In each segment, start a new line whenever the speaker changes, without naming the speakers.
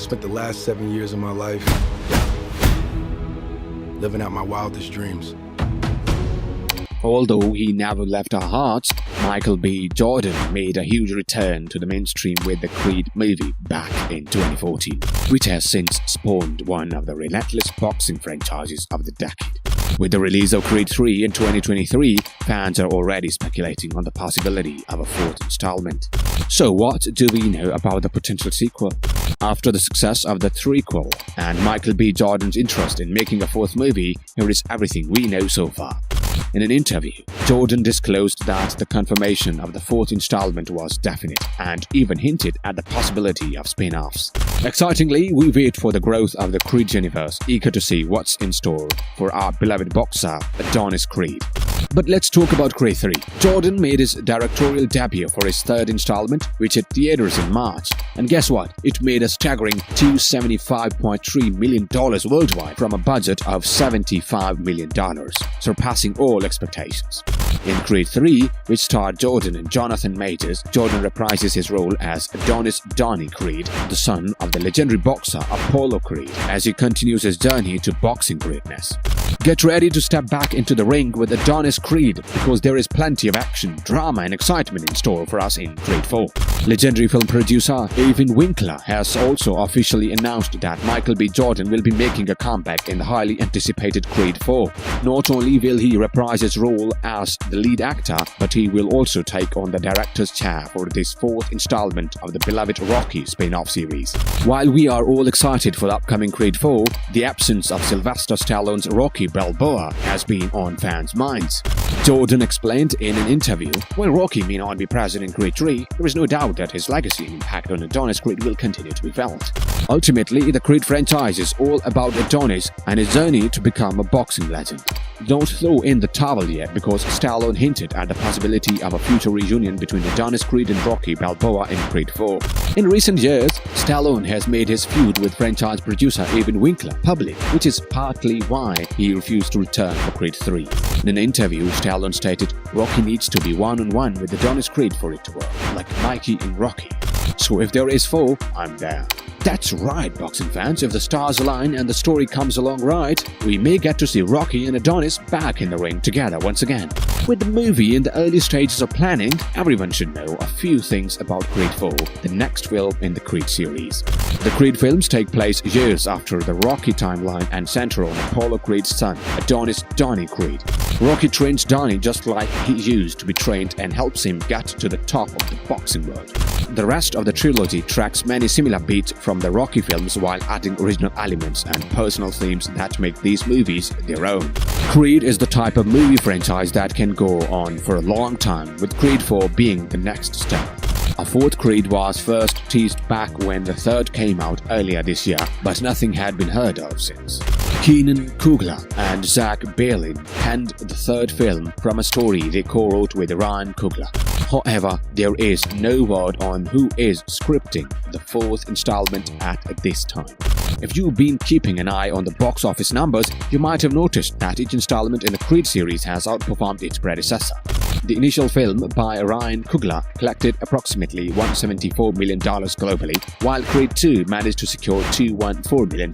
spent the last 7 years of my life living out my wildest dreams.
Although he never left our hearts, Michael B. Jordan made a huge return to the mainstream with the Creed movie back in 2014, which has since spawned one of the relentless boxing franchises of the decade. With the release of Creed 3 in 2023, fans are already speculating on the possibility of a fourth installment. So what do we know about the potential sequel? After the success of the threequel and Michael B. Jordan's interest in making a fourth movie, here is everything we know so far. In an interview, Jordan disclosed that the confirmation of the fourth installment was definite and even hinted at the possibility of spin-offs. Excitingly, we wait for the growth of the Creed universe, eager to see what's in store for our beloved boxer, Adonis Creed. But let's talk about Creed 3. Jordan made his directorial debut for his third installment, which hit theaters in March. And guess what? It made a staggering $275.3 million worldwide from a budget of $75 million, surpassing all expectations. In Creed 3, which starred Jordan and Jonathan Majors, Jordan reprises his role as Adonis Donnie Creed, the son of the legendary boxer Apollo Creed, as he continues his journey to boxing greatness. Get ready to step back into the ring with Adonis Creed, because there is plenty of action, drama and excitement in store for us in Creed 4. Legendary film producer Dwayne Winkler has also officially announced that Michael B. Jordan will be making a comeback in the highly anticipated Creed 4. Not only will he reprise his role as the lead actor, but he will also take on the director's chair for this fourth installment of the beloved Rocky spin-off series. While we are all excited for the upcoming Creed 4, the absence of Sylvester Stallone's Rocky Balboa has been on fans' minds. Jordan explained in an interview, "While Rocky may not be present in Creed 3, there is no doubt that his legacy and impact on Adonis Creed will continue to be felt. Ultimately, the Creed franchise is all about Adonis and his journey to become a boxing legend. Don't throw in the towel yet, because Stallone hinted at the possibility of a future reunion between Adonis Creed and Rocky Balboa in Creed 4. In recent years, Stallone has made his feud with franchise producer Dwayne Winkler public, which is partly why he refused to return for Creed 3. In an interview, Stallone stated, "Rocky needs to be one-on-one with Adonis Creed for it to work, like Mikey in Rocky. So if there is 4, I'm there." That's right, boxing fans, if the stars align and the story comes along right, we may get to see Rocky and Adonis back in the ring together once again. With the movie in the early stages of planning, everyone should know a few things about Creed 4, the next film in the Creed series. The Creed films take place years after the Rocky timeline and center on Apollo Creed's son, Adonis Donnie Creed. Rocky trains Donnie just like he used to be trained and helps him get to the top of the boxing world. The rest of the trilogy tracks many similar beats from the Rocky films while adding original elements and personal themes that make these movies their own. Creed is the type of movie franchise that can go on for a long time, with Creed 4 being the next step. A fourth Creed was first teased back when the third came out earlier this year, but nothing had been heard of since. Keenan Coogler and Zach Bailey penned the third film from a story they co-wrote with Ryan Coogler. However, there is no word on who is scripting the fourth installment at this time. If you've been keeping an eye on the box office numbers, you might have noticed that each installment in the Creed series has outperformed its predecessor. The initial film by Ryan Coogler collected approximately $174 million globally, while Creed 2 managed to secure $214 million.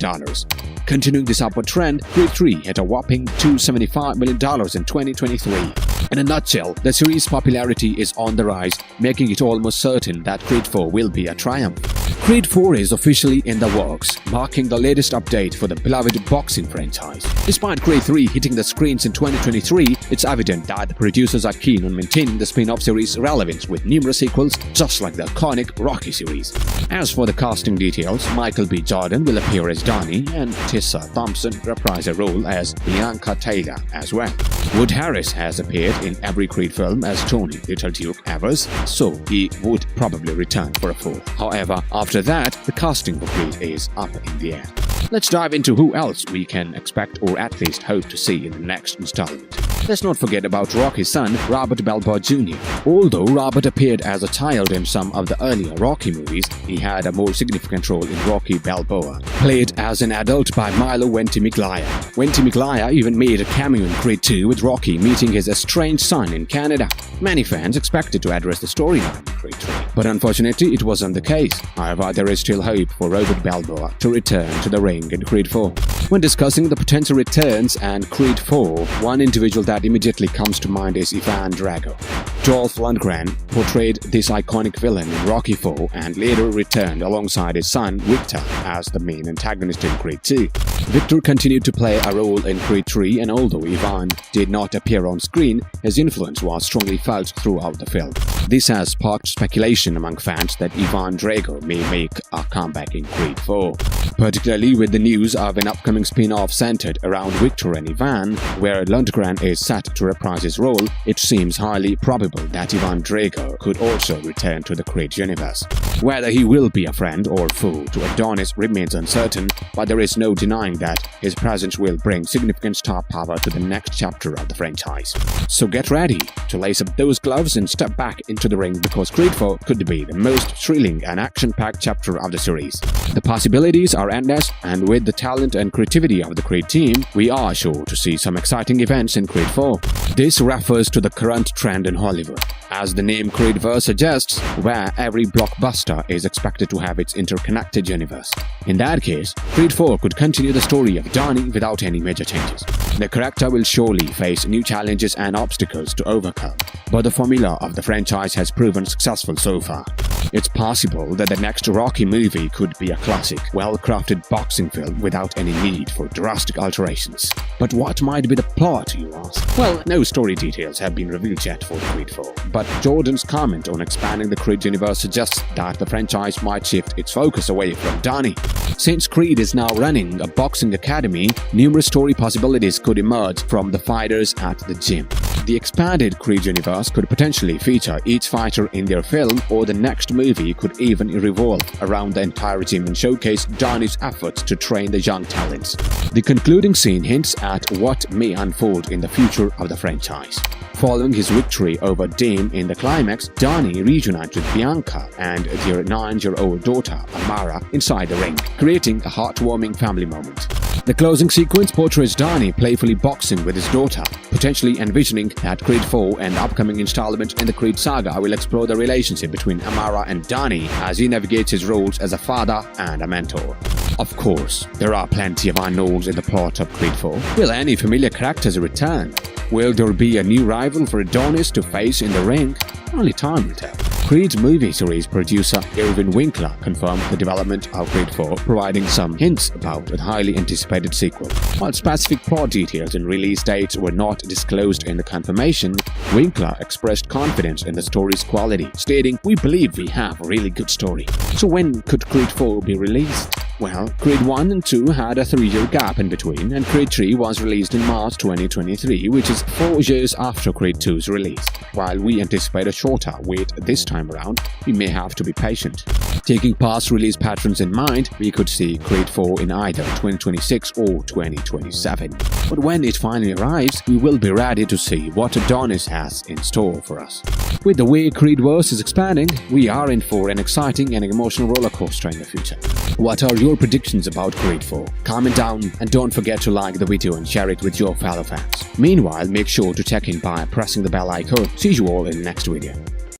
Continuing this upward trend, Creed 3 hit a whopping $275 million in 2023. In a nutshell, the series' popularity is on the rise, making it almost certain that Creed 4 will be a triumph. Creed 4 is officially in the works, marking the latest update for the beloved boxing franchise. Despite Creed 3 hitting the screens in 2023, it's evident that the producers are keen on maintaining the spin-off series' relevance with numerous sequels, just like the iconic Rocky series. As for the casting details, Michael B. Jordan will appear as Donnie, and Tessa Thompson reprise a role as Bianca Taylor as well. Wood Harris has appeared in every Creed film as Tony Little Duke Evers, so he would probably return for a fourth. However, after that, the casting for Creed is up in the air. Let's dive into who else we can expect or at least hope to see in the next installment. Let's not forget about Rocky's son, Robert Balboa Jr. Although Robert appeared as a child in some of the earlier Rocky movies, he had a more significant role in Rocky Balboa, played as an adult by Milo Ventimiglia. Ventimiglia even made a cameo in Creed 2 with Rocky meeting his estranged son in Canada. Many fans expected to address the storyline in Creed 3, but unfortunately it wasn't the case. However, there is still hope for Robert Balboa to return to the ring in Creed 4. When discussing the potential returns and Creed 4, one individual that immediately comes to mind is Ivan Drago. Dolph Lundgren portrayed this iconic villain in Rocky 4 and later returned alongside his son Victor as the main antagonist in Creed 2. Victor continued to play a role in Creed 3, and although Ivan did not appear on screen, his influence was strongly felt throughout the film. This has sparked speculation among fans that Ivan Drago may make a comeback in Creed 4, particularly with the news of an upcoming spin-off centered around Victor and Ivan, where Lundgren is set to reprise his role. It seems highly probable that Ivan Drago could also return to the Creed universe. Whether he will be a friend or foe to Adonis remains uncertain, but there is no denying that his presence will bring significant star power to the next chapter of the franchise. So get ready to lace up those gloves and step back into the ring, because Creed 4 could be the most thrilling and action-packed chapter of the series. The possibilities are endless, and with the talent and creativity of the Creed team, we are sure to see some exciting events in Creed 4. This refers to the current trend in Hollywood, as the name Creedverse suggests, where every blockbuster is expected to have its interconnected universe. In that case, Creed 4 could continue the story of Donnie without any major changes. The character will surely face new challenges and obstacles to overcome, but the formula of the franchise has proven successful so far. It's possible that the next Rocky movie could be a classic, well-crafted boxing film without any need for drastic alterations. But what might be the plot, you ask? Well, no story details have been revealed yet for Creed 4, but Jordan's comment on expanding the Creed universe suggests that the franchise might shift its focus away from Donnie. Since Creed is now running a boxing academy, numerous story possibilities could emerge from the fighters at the gym. The expanded Creed universe could potentially feature each fighter in their film, or the next movie could even revolve around the entire gym and showcase Donnie's efforts to train the young talents. The concluding scene hints at what may unfold in the future of the franchise. Following his victory over Dame in the climax, Donnie reunited with Bianca and their 9-year-old daughter, Amara, inside the ring, creating a heartwarming family moment. The closing sequence portrays Donnie playfully boxing with his daughter, potentially envisioning that Creed 4 and upcoming installment in the Creed saga will explore the relationship between Amara and Donnie as he navigates his roles as a father and a mentor. Of course, there are plenty of unknowns in the plot of Creed 4. Will any familiar characters return? Will there be a new rival for Adonis to face in the ring? Only time will tell. Creed's movie series producer Irvin Winkler confirmed the development of Creed 4, providing some hints about the highly anticipated sequel. While specific plot details and release dates were not disclosed in the confirmation, Winkler expressed confidence in the story's quality, stating, "We believe we have a really good story." So when could Creed 4 be released? Well, Creed 1 and 2 had a 3-year gap in between, and Creed 3 was released in March 2023, which is 4 years after Creed 2's release. While we anticipate a shorter wait this time around, we may have to be patient. Taking past release patterns in mind, we could see Creed 4 in either 2026 or 2027. But when it finally arrives, we will be ready to see what Adonis has in store for us. With the way Creedverse is expanding, we are in for an exciting and emotional rollercoaster in the future. What are your predictions about Creed 4? Comment down and don't forget to like the video and share it with your fellow fans. Meanwhile, make sure to check in by pressing the bell icon. See you all in the next video.